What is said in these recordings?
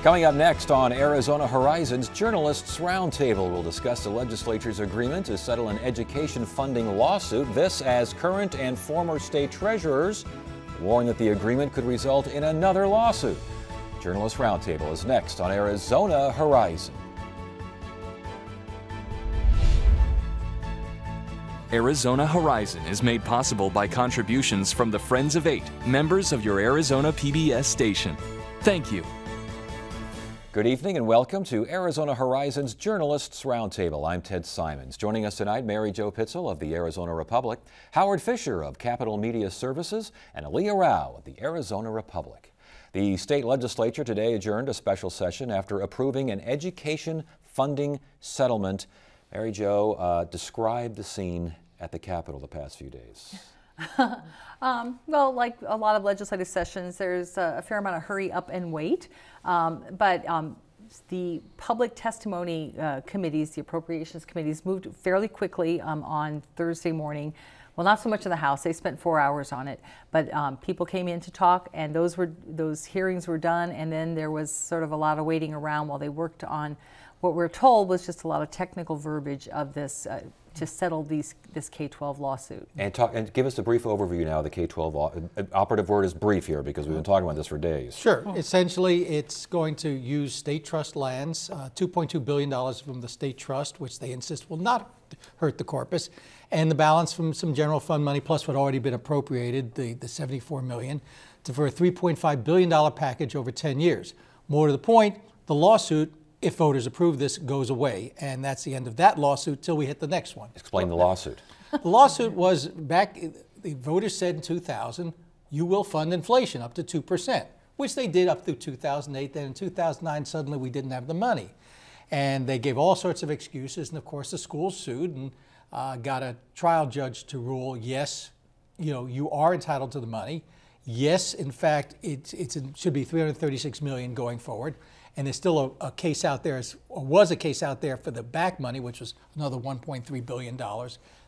Coming up next on Arizona Horizons, Journalists Roundtable will discuss the legislature's agreement to settle an education funding lawsuit. This as current and former state treasurers warn that the agreement could result in another lawsuit. Journalists Roundtable is next on Arizona Horizon. Arizona Horizon is made possible by contributions from the Friends of Eight, members of your Arizona PBS station. Thank you. Good evening and welcome to Arizona Horizon's Journalists Roundtable. I'm Ted Simons. Joining us tonight, Mary Jo Pitzel of the Arizona Republic, Howard Fisher of Capital Media Services, and Aaliyah Rao of the Arizona Republic. The state legislature today adjourned a special session after approving an education funding settlement. Mary Jo, describe the scene at the Capitol the past few days. Well, like a lot of legislative sessions, there's a fair amount of hurry up and wait. But the public testimony committees, the appropriations committees, moved fairly quickly on Thursday morning. Well, not so much in the House. They spent 4 hours on it. But people came in to talk, and those hearings were done. And then there was sort of a lot of waiting around while they worked on what we're told was just a lot of technical verbiage of this to settle this K-12 lawsuit. And give us a brief overview now of the K-12 law. Operative word is brief here because we've been talking about this for days. Sure. Essentially, it's going to use state trust lands, $2.2 billion from the state trust, which they insist will not hurt the corpus, and the balance from some general fund money plus what already been appropriated, the $74 million, for a $3.5 billion package over 10 years. More to the point, the lawsuit, if voters approve this, goes away. And that's the end of that lawsuit till we hit the next one. Explain the lawsuit. The lawsuit was back, the voters said in 2000, you will fund inflation up to 2%, which they did up through 2008. Then in 2009, suddenly we didn't have the money. And they gave all sorts of excuses. And of course, the schools sued and got a trial judge to rule, yes, you are entitled to the money. Yes, in fact, it should be $336 million going forward. And there's still a case out there, or was a case out there for the back money, which was another $1.3 billion.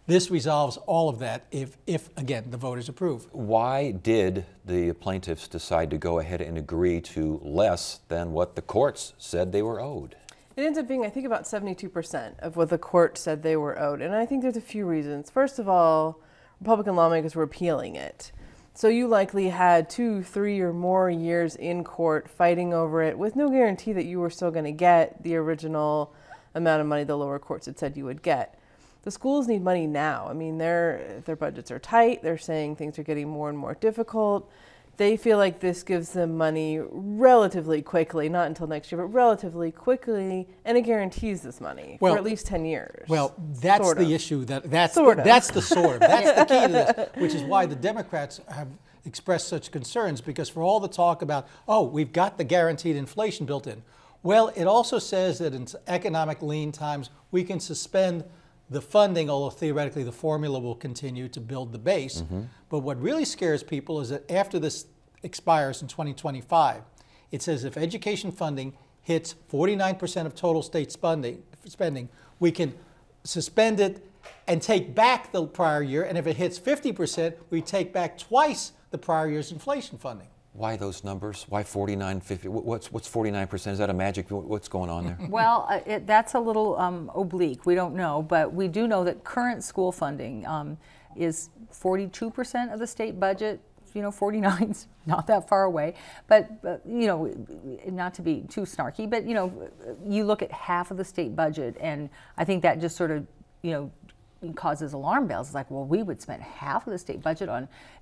This resolves all of that if, again, the voters approve. Why did the plaintiffs decide to go ahead and agree to less than what the courts said they were owed? It ends up being, I think, about 72% of what the court said they were owed. And I think there's a few reasons. First of all, Republican lawmakers were appealing it. So you likely had 2, 3, or more years in court fighting over it with no guarantee that you were still going to get the original amount of money the lower courts had said you would get. The schools need money now. I mean, their budgets are tight. They're saying things are getting more and more difficult. They feel like this gives them money relatively quickly, not until next year, but relatively quickly, and it guarantees this money for at least 10 years. Well, that's sort the of. issue. That's Sort of. That's the sort of. That's the key to this, which is why the Democrats have expressed such concerns, because for all the talk about, oh, we've got the guaranteed inflation built in. Well, it also says that in economic lean times, we can suspend the funding, although theoretically the formula will continue to build the base. But what really scares people is that after this expires in 2025, it says if education funding hits 49% of total state spending, we can suspend it and take back the prior year. And if it hits 50%, we take back twice the prior year's inflation funding. Why those numbers? Why 49, 50? What's 49%? Is that a magic? What's going on there? Well, that's a little oblique. We don't know, but we do know that current school funding is 42% of the state budget. 49's not that far away, but not to be too snarky, but you look at half of the state budget, and I think that just sort of causes alarm bells. It's like, well, we would spend half of the state budget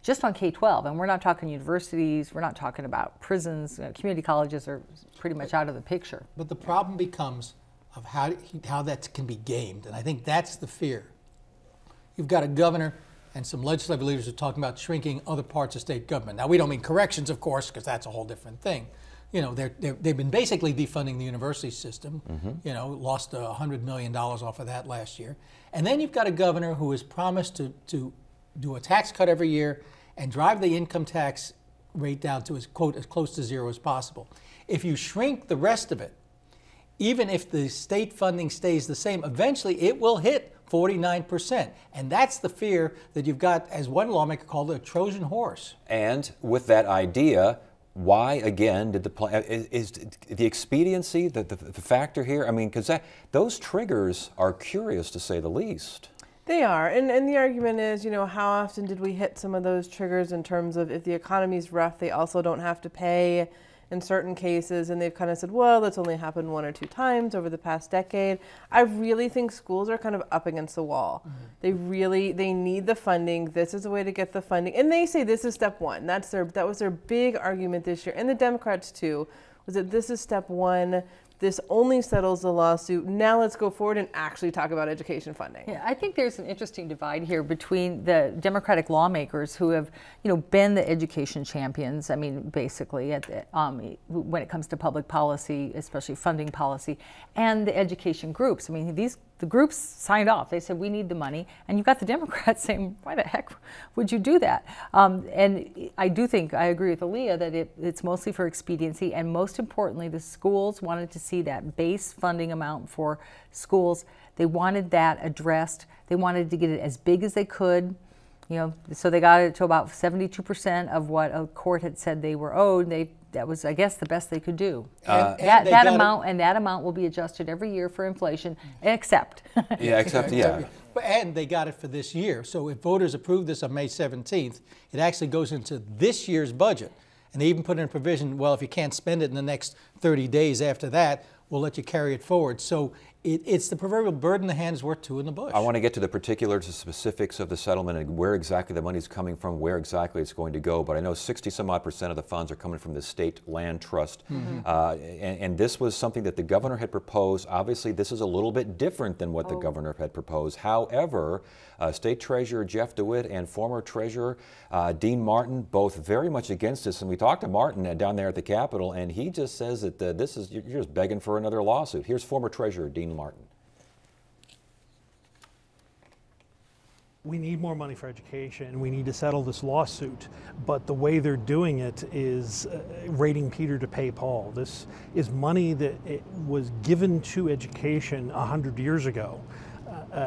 just on K-12, and we're not talking universities, we're not talking about prisons. Community colleges are pretty much out of the picture. But the problem becomes of how that can be gamed, and I think that's the fear. You've got a governor and some legislative leaders are talking about shrinking other parts of state government. Now, we don't mean corrections, of course, because that's a whole different thing. They've been basically defunding the university system. Lost $100 million off of that last year. And then you've got a governor who has promised to do a tax cut every year and drive the income tax rate down to as close to zero as possible. If you shrink the rest of it, even if the state funding stays the same, eventually it will hit 49%. And that's the fear that you've got, as one lawmaker called it, a Trojan horse. And with that idea, Why, again, did the plan, is the expediency the factor here? I mean, because those triggers are curious to say the least. They are, and the argument is, you know, how often did we hit some of those triggers in terms of if the economy's rough, they also don't have to pay in certain cases, and they've kind of said, well, that's only happened 1 or 2 times over the past decade. I really think schools are kind of up against the wall. Mm-hmm. They need the funding. This is a way to get the funding, and they say this is step one. That was their big argument this year, and the Democrats too, was that this is step one. This only settles the lawsuit. Now let's go forward and actually talk about education funding. Yeah, I think there's an interesting divide here between the Democratic lawmakers who have, you know, been the education champions. I mean, basically, when it comes to public policy, especially funding policy, and the education groups. I mean, the groups signed off. They said, we need the money. And you've got the Democrats saying, why the heck would you do that? And I do think, I agree with Aaliyah, that it's mostly for expediency. And most importantly, the schools wanted to see that base funding amount for schools. They wanted that addressed. They wanted to get it as big as they could. You know, so they got it to about 72% of what a court had said they were owed. That was, I guess, the best they could do. That amount will be adjusted every year for inflation, except. And they got it for this year. So if voters approve this on May 17th, it actually goes into this year's budget. And they even put in a provision, well, if you can't spend it in the next 30 days after that, we'll let you carry it forward. So it's the proverbial bird in the hand is worth 2 in the bush. I want to get to the particulars, the specifics of the settlement and where exactly the money's coming from, where exactly it's going to go. But I know 60-some-odd% of the funds are coming from the state land trust. Mm-hmm. And this was something that the governor had proposed. Obviously, this is a little bit different than what the governor had proposed. However, State Treasurer Jeff DeWitt and former Treasurer Dean Martin, both very much against this. And we talked to Martin down there at the Capitol, and he just says that you're just begging for another lawsuit. Here's former Treasurer Dean Martin. We need more money for education. We need to settle this lawsuit. But the way they're doing it is rating Peter to pay Paul. This is money that was given to education 100 years ago.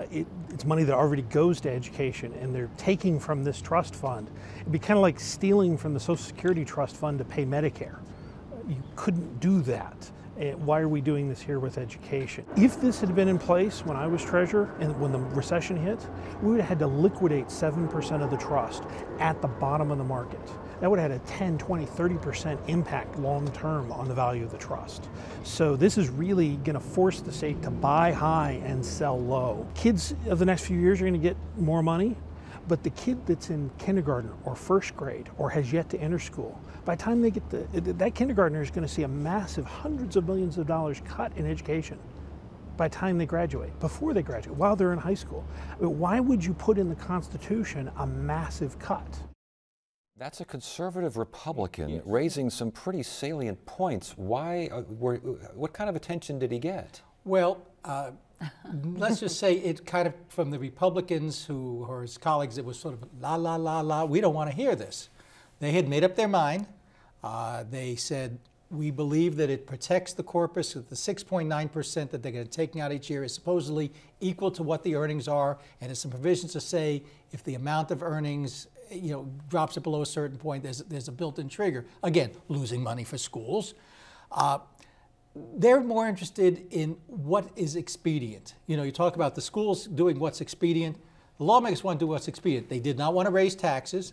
It's money that already goes to education, and they're taking from this trust fund. It'd be kind of like stealing from the Social Security Trust Fund to pay Medicare. You couldn't do that. Why are we doing this here with education? If this had been in place when I was treasurer and when the recession hit, we would have had to liquidate 7% of the trust at the bottom of the market. That would have had a 10, 20, 30% impact long term on the value of the trust. So this is really going to force the state to buy high and sell low. Kids of the next few years are going to get more money, but the kid that's in kindergarten or first grade or has yet to enter school, by the time they get that kindergartner is going to see a massive hundreds of millions of dollars cut in education by the time they graduate, before they graduate, while they're in high school. Why would you put in the Constitution a massive cut? That's a conservative Republican raising some pretty salient points. Why? What kind of attention did he get? Well, let's just say it kind of, from the Republicans who are his colleagues, it was sort of la, la, la, la, we don't want to hear this. They had made up their mind. They said, we believe that it protects the corpus, that the 6.9% that they're going to take out each year is supposedly equal to what the earnings are, and there's some provisions to say if the amount of earnings drops it below a certain point, there's a built-in trigger. Again, losing money for schools. They're more interested in what is expedient. You talk about the schools doing what's expedient. The lawmakers want to do what's expedient. They did not want to raise taxes.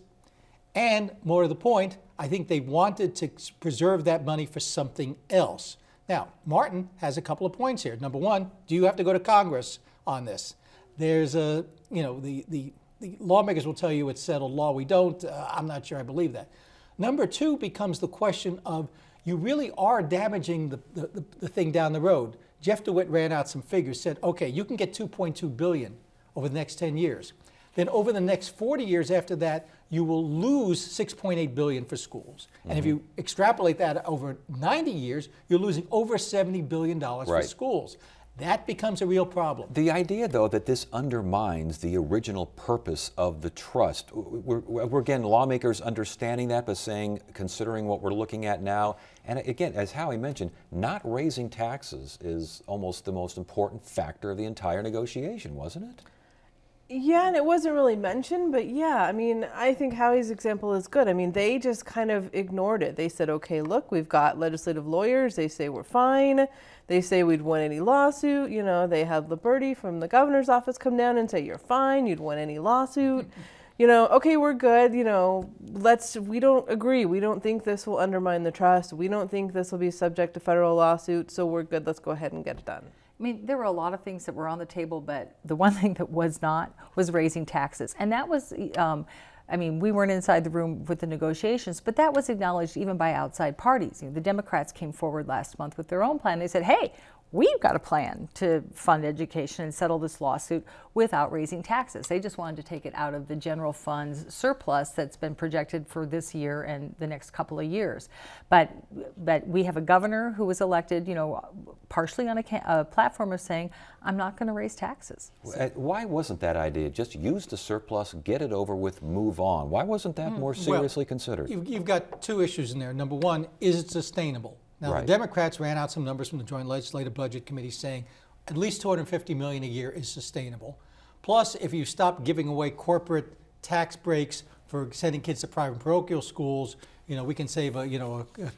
And more to the point, I think they wanted to preserve that money for something else. Now, Martin has a couple of points here. Number one, do you have to go to Congress on this? There's the lawmakers will tell you it's settled law. We don't. I'm not sure I believe that. Number two becomes the question of, you really are damaging the thing down the road. Jeff DeWitt ran out some figures, said, okay, you can get $2.2 billion over the next 10 years. Then over the next 40 years after that, you will lose $6.8 billion for schools. Mm-hmm. And if you extrapolate that over 90 years, you're losing over $70 billion for schools. That becomes a real problem. The idea, though, that this undermines the original purpose of the trust, we're again, lawmakers understanding that, but saying, considering what we're looking at now, and again, as Howie mentioned, not raising taxes is almost the most important factor of the entire negotiation, wasn't it? Yeah, and it wasn't really mentioned, but yeah, I mean, I think Howie's example is good. I mean, they just kind of ignored it. They said, okay, look, we've got legislative lawyers. They say we're fine. They say we'd win any lawsuit. You know, they had Liberty from the governor's office come down and say, you're fine. You'd win any lawsuit. You know, okay, we're good. You know, we don't agree. We don't think this will undermine the trust. We don't think this will be subject to federal lawsuit. So we're good. Let's go ahead and get it done. I mean, there were a lot of things that were on the table, but the one thing that was not was raising taxes. And that was, I mean, we weren't inside the room with the negotiations, but that was acknowledged even by outside parties. You know, the Democrats came forward last month with their own plan. They said, hey, we've got a plan to fund education and settle this lawsuit without raising taxes. They just wanted to take it out of the general fund's surplus that's been projected for this year and the next couple of years. But we have a governor who was elected, you know, partially on a platform of saying, I'm not going to raise taxes. Why wasn't that idea? Just use the surplus, get it over with, move on. Why wasn't that more seriously considered? You've got two issues in there. Number one, is it sustainable? Now, Right. the Democrats ran out some numbers from the Joint Legislative Budget Committee saying at least $250 million a year is sustainable. Plus, if you stop giving away corporate tax breaks for sending kids to private parochial schools, you know, we can save a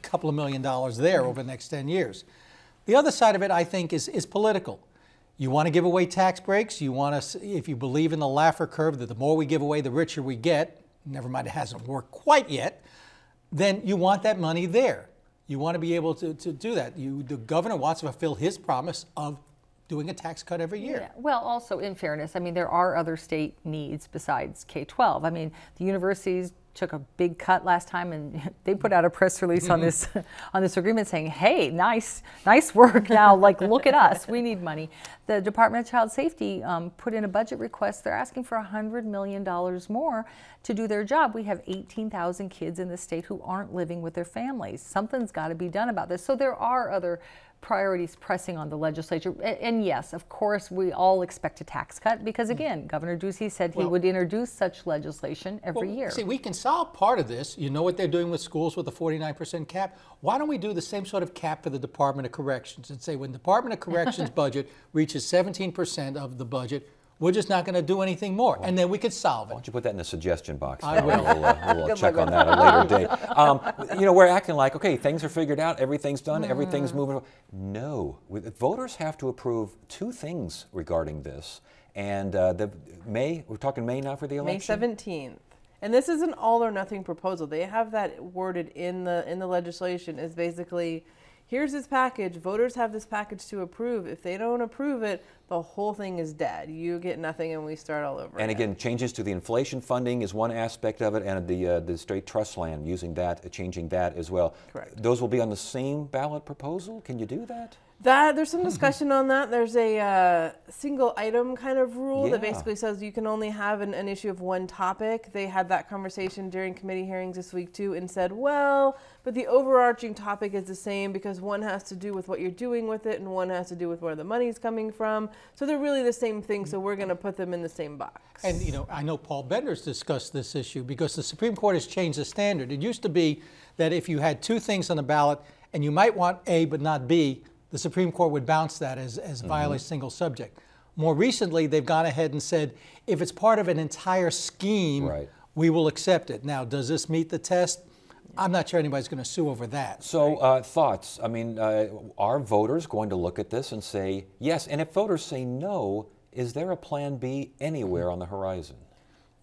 couple of $1 million there over the next 10 years. The other side of it, I think, is political. You want to give away tax breaks. You want to, if you believe in the Laffer curve, that the more we give away, the richer we get. Never mind, it hasn't worked quite yet. Then you want that money there. You want to be able to do that. The governor wants to fulfill his promise of doing a tax cut every year. Yeah. Well, also, in fairness, I mean, there are other state needs besides K-12. I mean, the universities took a big cut last time, and they put out a press release on this agreement saying, "Hey, nice work. Now, like, look at us. We need money." The Department of Child Safety put in a budget request. They're asking for $100 million more to do their job. We have 18,000 kids in the state who aren't living with their families. Something's got to be done about this. So there are other priorities pressing on the legislature. And yes, of course, we all expect a tax cut because, again, Governor Ducey said he would introduce such legislation every year. See, we can solve part of this. You know what they're doing with schools with a 49% cap? Why don't we do the same sort of cap for the Department of Corrections and say when the Department of Corrections budget reaches 17% of the budget, we're just not going to do anything more, and then we could solve it. Why don't you put that in the suggestion box? I will. We'll check on that at a later date. You know, we're acting like, okay, things are figured out, everything's done, everything's moving. No, voters have to approve two things regarding this. And we're talking May now for the election? May 17th. And this is an all or nothing proposal. They have that worded in the legislation is basically, here's this package. Voters have this package to approve. If they don't approve it, the whole thing is dead. You get nothing and we start all over And again, changes to the inflation funding is one aspect of it, and the state trust land, using that, changing that as well. Correct. Those will be on the same ballot proposal? Can you do that? There's some discussion on that. There's a single item kind of rule that Yeah. basically says you can only have an issue of one topic. They had that conversation during committee hearings this week too and said, well, but the overarching topic is the same because one has to do with what you're doing with it and one has to do with where the money's coming from. So they're really the same thing, so we're going to put them in the same box. And, you know, I know Paul Bender's discussed this issue because the Supreme Court has changed the standard. It used to be that if you had two things on the ballot and you might want A but not B, the Supreme Court would bounce that as violating single subject. More recently, they've gone ahead and said, if it's part of an entire scheme, Right. we will accept it. Now, does this meet the test? I'm not sure anybody's going to sue over that. So thoughts, I mean, are voters going to look at this and say yes? And if voters say no, is there a plan B anywhere on the horizon?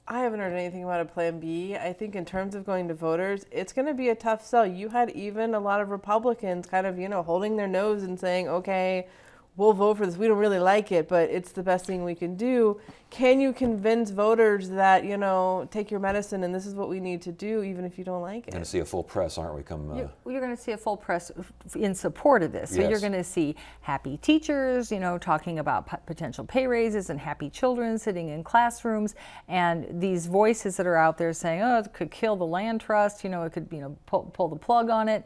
I haven't heard anything about a plan B. I think in terms of going to voters, it's going to be a tough sell. You had even a lot of Republicans kind of, holding their nose and saying, okay, we'll vote for this. We don't really like it, but it's the best thing we can do. Can you convince voters that, take your medicine and this is what we need to do, even if you don't like it? We're going to see a full press, aren't we? You're going to see a full press in support of this. So Yes. you're going to see happy teachers, talking about potential pay raises, and happy children sitting in classrooms, and these voices that are out there saying, oh, it could kill the land trust, it could, pull the plug on it.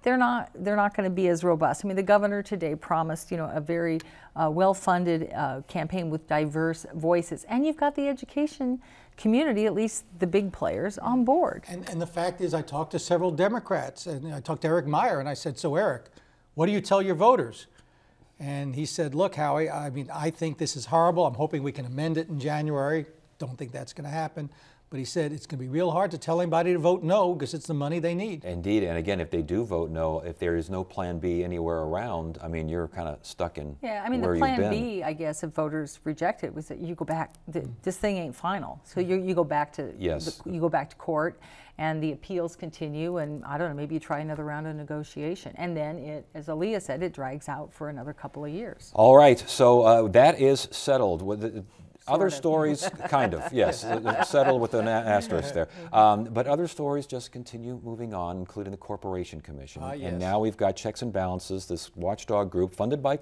They're not going to be as robust. I mean, the governor today promised, a very well-funded campaign with diverse voices, and you've got the education community, at least the big players, on board. And the fact is, I talked to several Democrats, and I talked to Eric Meyer, and I said, so Eric, what do you tell your voters? And he said, look, Howie, I mean, I think this is horrible. I'm hoping we can amend it in January. Don't think that's going to happen. But he said it's going to be real hard to tell anybody to vote no because it's the money they need. Indeed, and again, if they do vote no, if there is no plan B anywhere around, I mean, you're kind of stuck in Yeah, I mean, where the you've plan been. B, I guess, if voters reject it, was that you go back. This thing ain't final, so you go back to Yes. you go back to court, and the appeals continue, and I don't know, maybe you try another round of negotiation, and then it, as Aaliyah said, it drags out for another couple of years. All right, so that is settled. With the, other of. stories, kind of, yes, settled with an asterisk there. But other stories just continue moving on, including the Corporation Commission. Yes. And now we've got Checks and Balances, this watchdog group funded by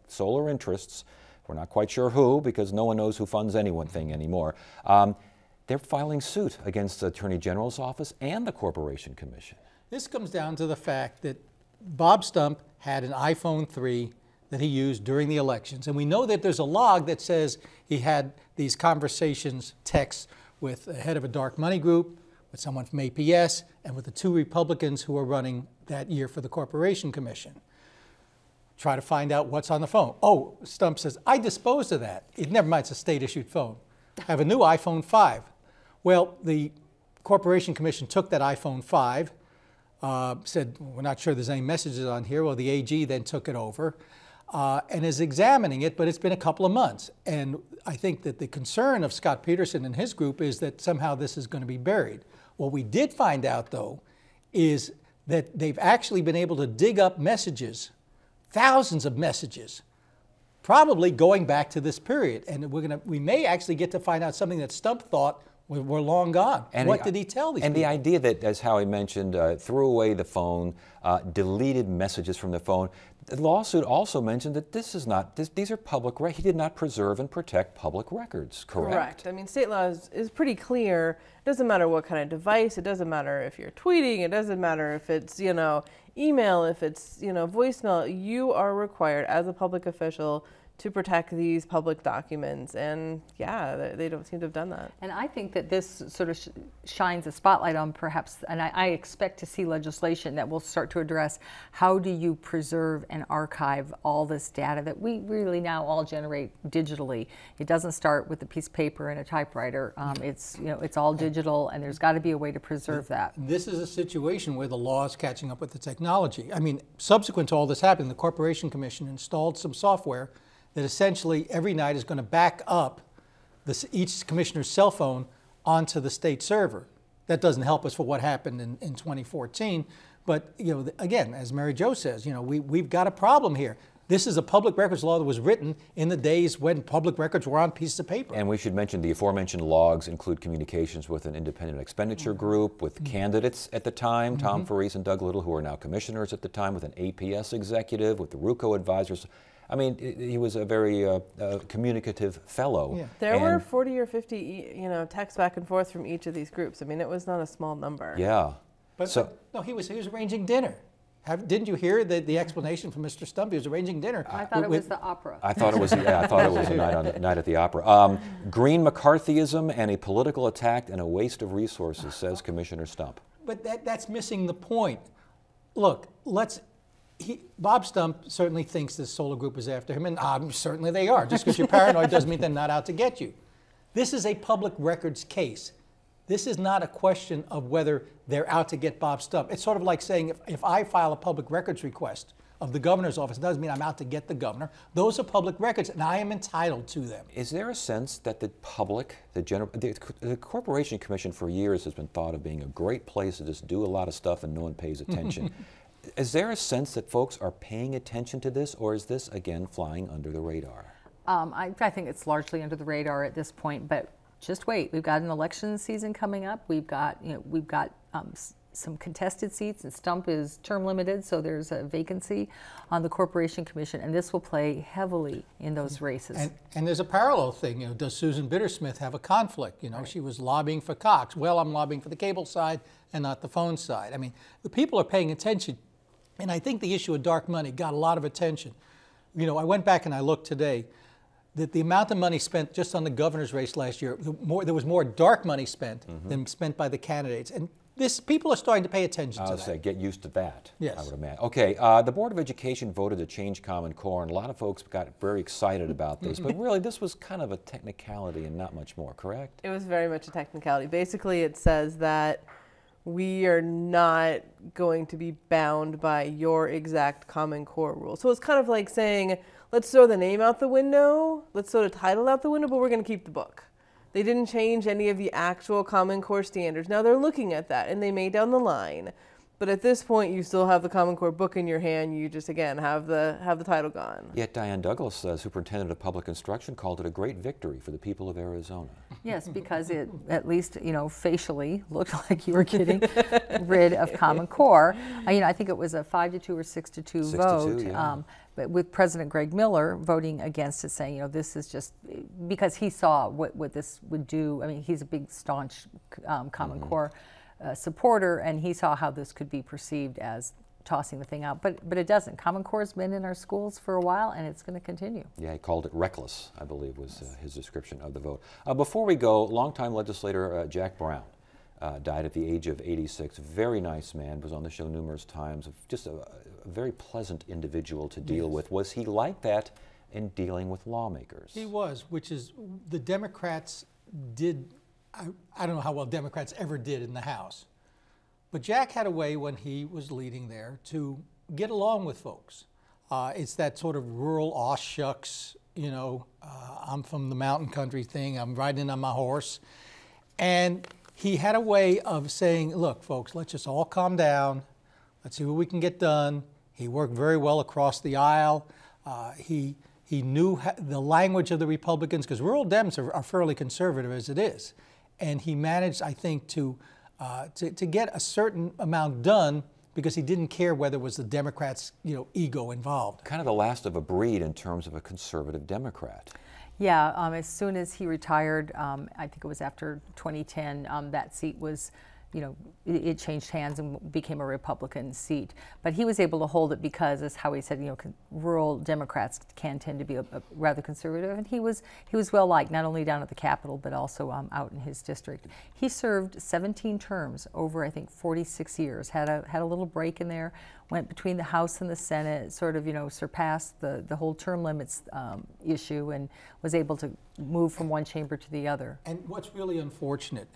solar interests. We're not quite sure who, because no one knows who funds anything anymore. They're filing suit against the Attorney General's office and the Corporation Commission. This comes down to the fact that Bob Stump had an iPhone 3 that he used during the elections. And we know that there's a log that says he had these conversations, texts, with the head of a dark money group, with someone from APS, and with the 2 Republicans who were running that year for the Corporation Commission. Try to find out what's on the phone. Oh, Stump says, I disposed of that. Never mind, it's a state-issued phone. I have a new iPhone 5. Well, the Corporation Commission took that iPhone 5, said, we're not sure there's any messages on here. Well, the AG then took it over and is examining it, but it's been a couple of months. And I think that the concern of Scott Peterson and his group is that somehow this is going to be buried. What we did find out, though, is that they've actually been able to dig up messages, thousands of messages, probably going back to this period. And we may actually get to find out something that Stump thought were long gone. And what did he tell these people? The idea that, as Howie mentioned, threw away the phone, deleted messages from the phone. The lawsuit also mentioned that these are public records. He did not preserve and protect public records, correct? Correct. I mean, state law is pretty clear. It doesn't matter what kind of device. It doesn't matter if you're tweeting. It doesn't matter if it's, email, if it's, voicemail. You are required as a public official to protect these public documents. And yeah, they don't seem to have done that. And I think that this sort of shines a spotlight on perhaps, and I expect to see legislation that will start to address how do you preserve and archive all this data that we really now all generate digitally. It doesn't start with a piece of paper and a typewriter. It's all digital, and there's got to be a way to preserve that. This is a situation where the law is catching up with the technology. I mean, subsequent to all this happening, the Corporation Commission installed some software that essentially every night is going to back up each commissioner's cell phone onto the state server. That doesn't help us for what happened in 2014. But again, as Mary Jo says, we've got a problem here. This is a public records law that was written in the days when public records were on pieces of paper. And we should mention the aforementioned logs include communications with an independent expenditure group, with candidates at the time, Tom Farese and Doug Little, who are now commissioners at the time, with an APS executive, with the RUCO advisors. I mean, he was a very communicative fellow. Yeah. There were 40 or 50, texts back and forth from each of these groups. I mean, it was not a small number. Yeah. But no, he was arranging dinner. Didn't you hear the explanation from Mr. Stump? He was arranging dinner. I thought it was the opera. I thought it was. I thought it was a night at the opera. Green McCarthyism and a political attack and a waste of resources, says Commissioner Stump. But that's missing the point. Look, Bob Stump certainly thinks this solar group is after him, and certainly they are. Just because you're paranoid doesn't mean they're not out to get you. This is a public records case. This is not a question of whether they're out to get Bob Stump. It's sort of like saying if I file a public records request of the governor's office, it doesn't mean I'm out to get the governor. Those are public records, and I am entitled to them. Is there a sense that the public, the Corporation Commission for years has been thought of being a great place to just do a lot of stuff and no one pays attention? Is there a sense that folks are paying attention to this, or is this, again, flying under the radar? I think it's largely under the radar at this point, but just wait. We've got an election season coming up. We've got some contested seats, and Stump is term limited, so there's a vacancy on the Corporation Commission, and this will play heavily in those races. And there's a parallel thing. Does Susan Bittersmith have a conflict? Right. She was lobbying for Cox. Well, I'm lobbying for the cable side and not the phone side. I mean, the people are paying attention, and I think the issue of dark money got a lot of attention. I went back and I looked today that the amount of money spent just on the governor's race last year, there was more dark money spent than spent by the candidates. And people are starting to pay attention to I'll that. say, get used to that. Yes. I would imagine. Okay, the Board of Education voted to change Common Core, and a lot of folks got very excited about this, but really this was kind of a technicality and not much more, correct? It was very much a technicality. Basically, it says that we are not going to be bound by your exact Common Core rule. So it's kind of like saying, let's throw the name out the window, let's throw the title out the window, but we're going to keep the book. They didn't change any of the actual Common Core standards. Now they're looking at that, and they may down the line. But at this point, you still have the Common Core book in your hand. You just, again, have the title gone. Yet Diane Douglas, Superintendent of Public Instruction, called it a great victory for the people of Arizona. Yes, because it at least, facially looked like you were getting rid of Common Core. I think it was a 5-2 or 6-2 vote. 6-2, yeah. But with President Greg Miller voting against it, saying, this is just because he saw what this would do. I mean, he's a big, staunch Common Core supporter, and he saw how this could be perceived as tossing the thing out. But it doesn't. Common Core has been in our schools for a while, and it's going to continue. Yeah, he called it reckless, I believe was his description of the vote. Before we go, longtime legislator Jack Brown died at the age of 86. Very nice man, was on the show numerous times. Just a very pleasant individual to deal with. Was he like that in dealing with lawmakers? He was, which is the Democrats did. I don't know how well Democrats ever did in the House. But Jack had a way when he was leading there to get along with folks. It's that sort of rural aw shucks, I'm from the mountain country thing, I'm riding on my horse. And he had a way of saying, look, folks, let's just all calm down. Let's see what we can get done. He worked very well across the aisle. He knew the language of the Republicans, because rural Dems are fairly conservative as it is. And he managed, I think, to get a certain amount done because he didn't care whether it was the Democrats' ego involved. Kind of the last of a breed in terms of a conservative Democrat. Yeah, as soon as he retired, I think it was after 2010, that seat was, it changed hands and became a Republican seat. But he was able to hold it because, as Howie said, rural Democrats can tend to be a rather conservative, and he was well liked not only down at the Capitol but also out in his district. He served 17 terms over, I think, 46 years. Had a little break in there. Went between the House and the Senate, sort of surpassed the whole term limits issue, and was able to move from one chamber to the other. And what's really unfortunate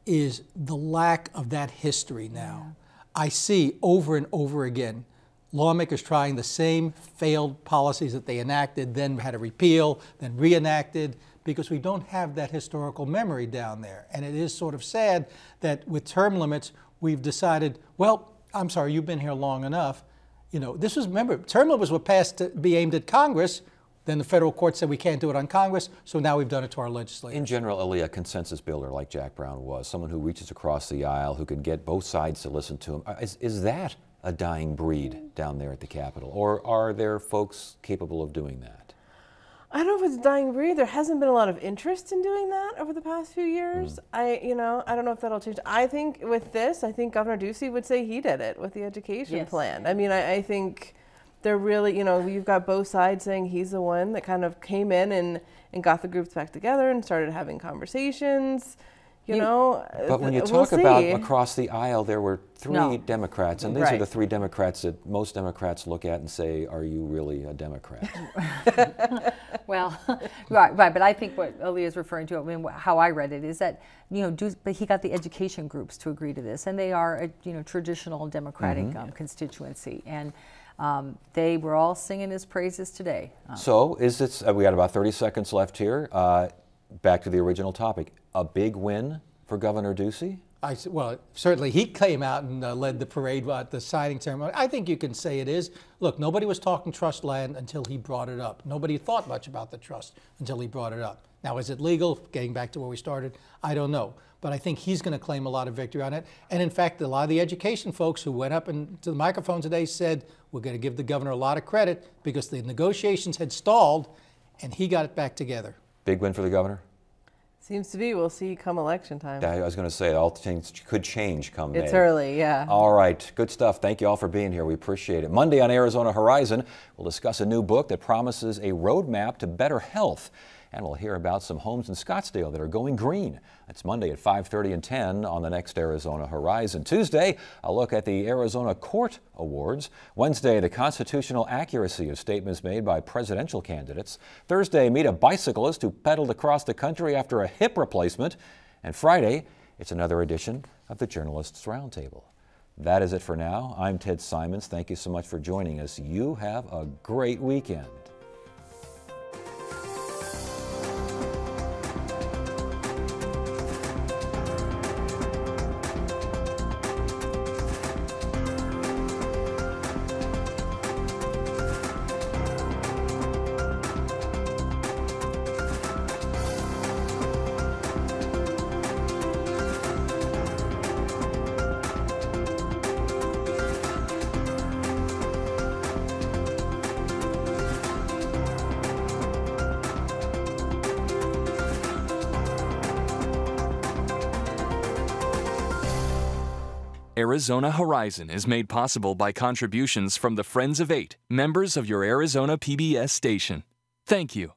is the lack of that history now. Yeah. I see over and over again lawmakers trying the same failed policies that they enacted, then had a repeal, then reenacted, because we don't have that historical memory down there. And it is sort of sad that with term limits, we've decided, well, I'm sorry, you've been here long enough. Remember, term limits were passed to be aimed at Congress. Then the federal court said we can't do it on Congress, so now we've done it to our legislators. In general, a consensus builder like Jack Brown was, someone who reaches across the aisle, who can get both sides to listen to him. Is that a dying breed down there at the Capitol, or are there folks capable of doing that? I don't know if it's a dying breed. There hasn't been a lot of interest in doing that over the past few years. I don't know if that'll change. I think with this, Governor Ducey would say he did it with the education plan. I mean, I think they're really, you've got both sides saying he's the one that kind of came in and got the groups back together and started having conversations. But when you talk about across the aisle, there were three Democrats, and these are the three Democrats that most Democrats look at and say, are you really a Democrat? Well, right, but I think what Aaliyah is referring to, how I read it, is that, but he got the education groups to agree to this, and they are a, traditional Democratic constituency, and they were all singing his praises today. So is it, we got about 30 seconds left here. Back to the original topic, a big win for Governor Ducey? Well, certainly he came out and led the parade at the signing ceremony. I think you can say it is. Look, nobody was talking trust land until he brought it up. Nobody thought much about the trust until he brought it up. Now, is it legal? Getting back to where we started, I don't know. But I think he's going to claim a lot of victory on it. And in fact, a lot of the education folks who went up to the microphone today said, we're going to give the governor a lot of credit because the negotiations had stalled and he got it back together. Big win for the governor? Seems to be. We'll see come election time. I was going to say, all things could change come May. It's early, yeah. All right. Good stuff. Thank you all for being here. We appreciate it. Monday on Arizona Horizon, we'll discuss a new book that promises a roadmap to better health. And we'll hear about some homes in Scottsdale that are going green. That's Monday at 5:30 and 10 on the next Arizona Horizon. Tuesday, a look at the Arizona Court Awards. Wednesday, the constitutional accuracy of statements made by presidential candidates. Thursday, meet a bicyclist who pedaled across the country after a hip replacement. And Friday, it's another edition of the Journalists Roundtable. That is it for now. I'm Ted Simons. Thank you so much for joining us. You have a great weekend. Arizona Horizon is made possible by contributions from the Friends of 8, members of your Arizona PBS station. Thank you.